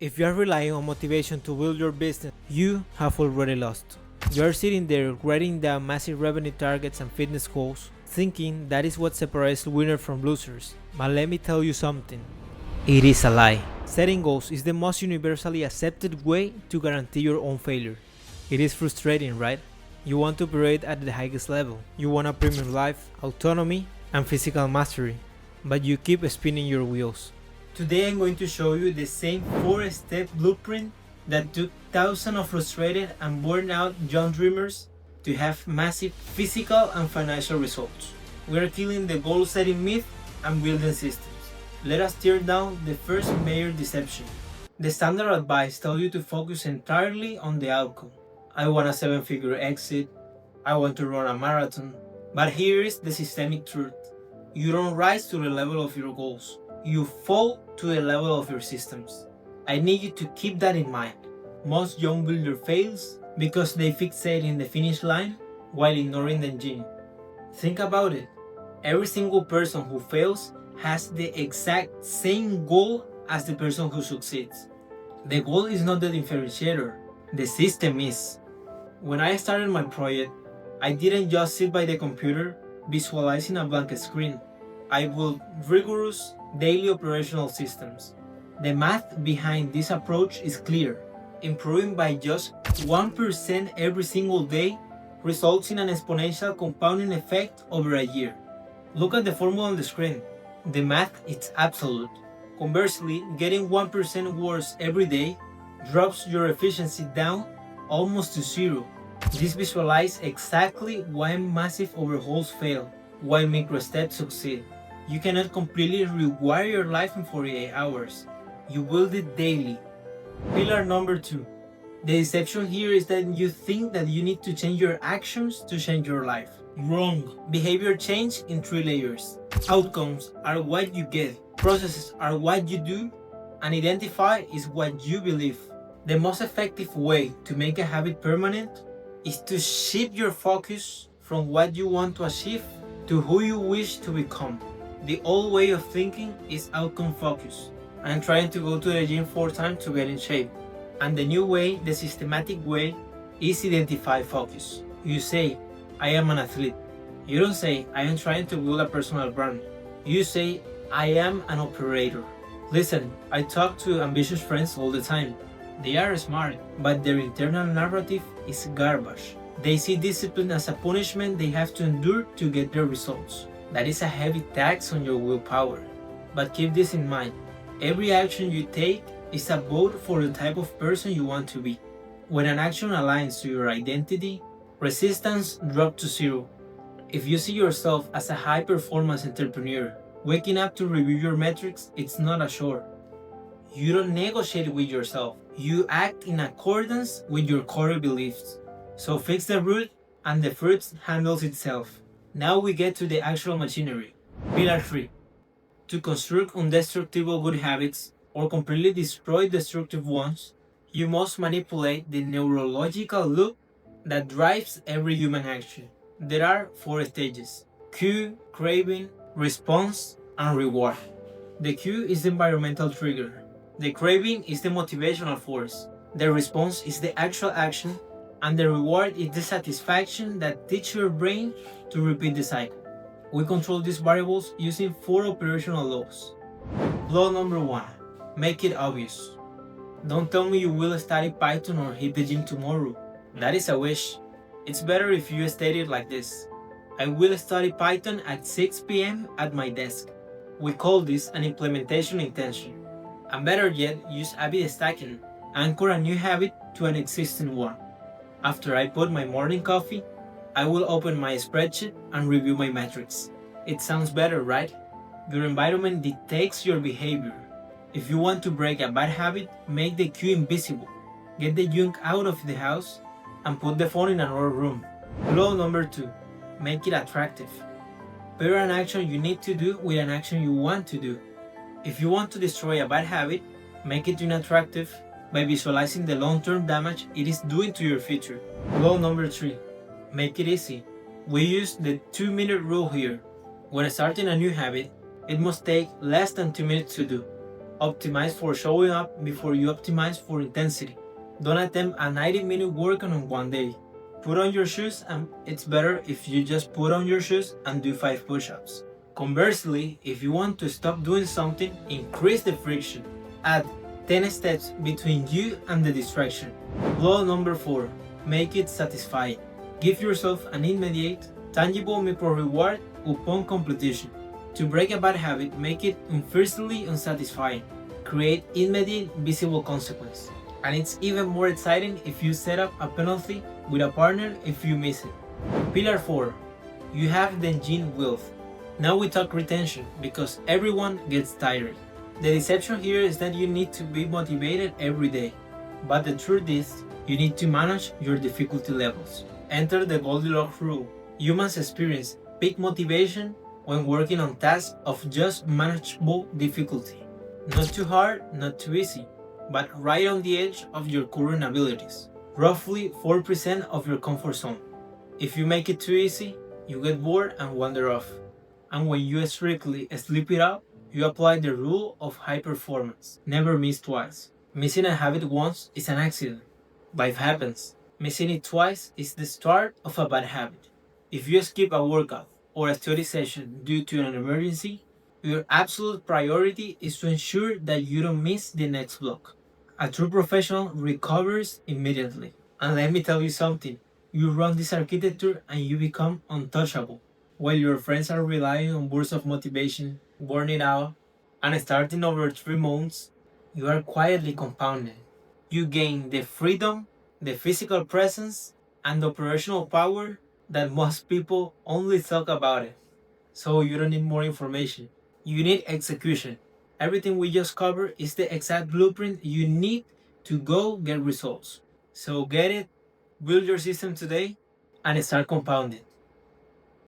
If you are relying on motivation to build your business, you have already lost. You are sitting there writing down massive revenue targets and fitness goals, thinking that is what separates winners from losers. But let me tell you something. It is a lie. Setting goals is the most universally accepted way to guarantee your own failure. It is frustrating, right? You want to operate at the highest level. You want a premium life, autonomy, and physical mastery. But you keep spinning your wheels. Today I'm going to show you the same 4-step blueprint that took thousands of frustrated and burned out young dreamers to have massive physical and financial results. We are killing the goal setting myth and building systems. Let us tear down the first major deception. The standard advice tells you to focus entirely on the outcome. I want a 7-figure exit. I want to run a marathon. But here is the systemic truth. You don't rise to the level of your goals. You fall to the level of your systems. I need you to keep that in mind. Most young builders fail because they fixate in the finish line while ignoring the engine. Think about it. Every single person who fails has the exact same goal as the person who succeeds. The goal is not the differentiator, the system is. When I started my project, I didn't just sit by the computer visualizing a blank screen. I built rigorous daily operational systems. The math behind this approach is clear. Improving by just 1% every single day results in an exponential compounding effect over a year. Look at the formula on the screen. The math is absolute. Conversely, getting 1% worse every day drops your efficiency down almost to zero. This visualizes exactly why massive overhauls fail, why micro steps succeed. You cannot completely rewire your life in 48 hours. You build it daily. Pillar number 2. The deception here is that you think that you need to change your actions to change your life. Wrong. Behavior change in 3 layers. Outcomes are what you get. Processes are what you do. And identify is what you believe. The most effective way to make a habit permanent is to shift your focus from what you want to achieve to who you wish to become. The old way of thinking is outcome focus. I'm trying to go to the gym 4 times to get in shape. And the new way, the systematic way, is identify focus. You say, I am an athlete. You don't say, I am trying to build a personal brand. You say, I am an operator. Listen, I talk to ambitious friends all the time. They are smart, but their internal narrative is garbage. They see discipline as a punishment they have to endure to get their results. That is a heavy tax on your willpower. But keep this in mind. Every action you take is a vote for the type of person you want to be. When an action aligns to your identity, resistance drops to zero. If you see yourself as a high-performance entrepreneur, waking up to review your metrics, it's not a chore. You don't negotiate with yourself. You act in accordance with your core beliefs. So fix the root and the fruit handles itself. Now we get to the actual machinery. Pillar 3. To construct indestructible good habits or completely destroy destructive ones, you must manipulate the neurological loop that drives every human action. There are 4 stages: cue, craving, response, and reward. The cue is the environmental trigger. The craving is the motivational force. The response is the actual action. And the reward is the satisfaction that teaches your brain to repeat the cycle. We control these variables using 4 operational laws. Law number 1. Make it obvious. Don't tell me you will study Python or hit the gym tomorrow. That is a wish. It's better if you state it like this. I will study Python at 6 p.m. at my desk. We call this an implementation intention. And better yet, use habit stacking. Anchor a new habit to an existing one. After I put my morning coffee, I will open my spreadsheet and review my metrics. It sounds better, right? Your environment dictates your behavior. If you want to break a bad habit, make the cue invisible. Get the junk out of the house and put the phone in another room. Law number 2. Make it attractive. Pair an action you need to do with an action you want to do. If you want to destroy a bad habit, make it unattractive by visualizing the long-term damage it is doing to your future. Law number 3. Make it easy. We use the 2-minute rule here. When starting a new habit, it must take less than 2 minutes to do. Optimize for showing up before you optimize for intensity. Don't attempt a 90-minute workout on one day. Put on your shoes, and it's better if you just put on your shoes and do 5 push-ups. Conversely, if you want to stop doing something, increase the friction. Add 10 steps between you and the distraction. Law number 4. Make it satisfying. Give yourself an immediate, tangible micro reward upon completion. To break a bad habit, make it unfiercely unsatisfying. Create immediate, visible consequence. And it's even more exciting if you set up a penalty with a partner if you miss it. Pillar 4. You have the engine wealth. Now we talk retention, because everyone gets tired. The deception here is that you need to be motivated every day. But the truth is, you need to manage your difficulty levels. Enter the Goldilocks rule. Humans experience peak motivation when working on tasks of just manageable difficulty. Not too hard, not too easy, but right on the edge of your current abilities. Roughly 4% of your comfort zone. If you make it too easy, you get bored and wander off. And when you strictly sleep it up, you apply the rule of high performance. Never miss twice. Missing a habit once is an accident. Life happens. Missing it twice is the start of a bad habit. If you skip a workout or a study session due to an emergency, your absolute priority is to ensure that you don't miss the next block. A true professional recovers immediately. And let me tell you something, you run this architecture and you become untouchable. While your friends are relying on bursts of motivation, burning out, and starting over 3 months, you are quietly compounding. You gain the freedom, the physical presence, and the operational power that most people only talk about it. So you don't need more information. You need execution. Everything we just covered is the exact blueprint you need to go get results. So get it, build your system today, and start compounding.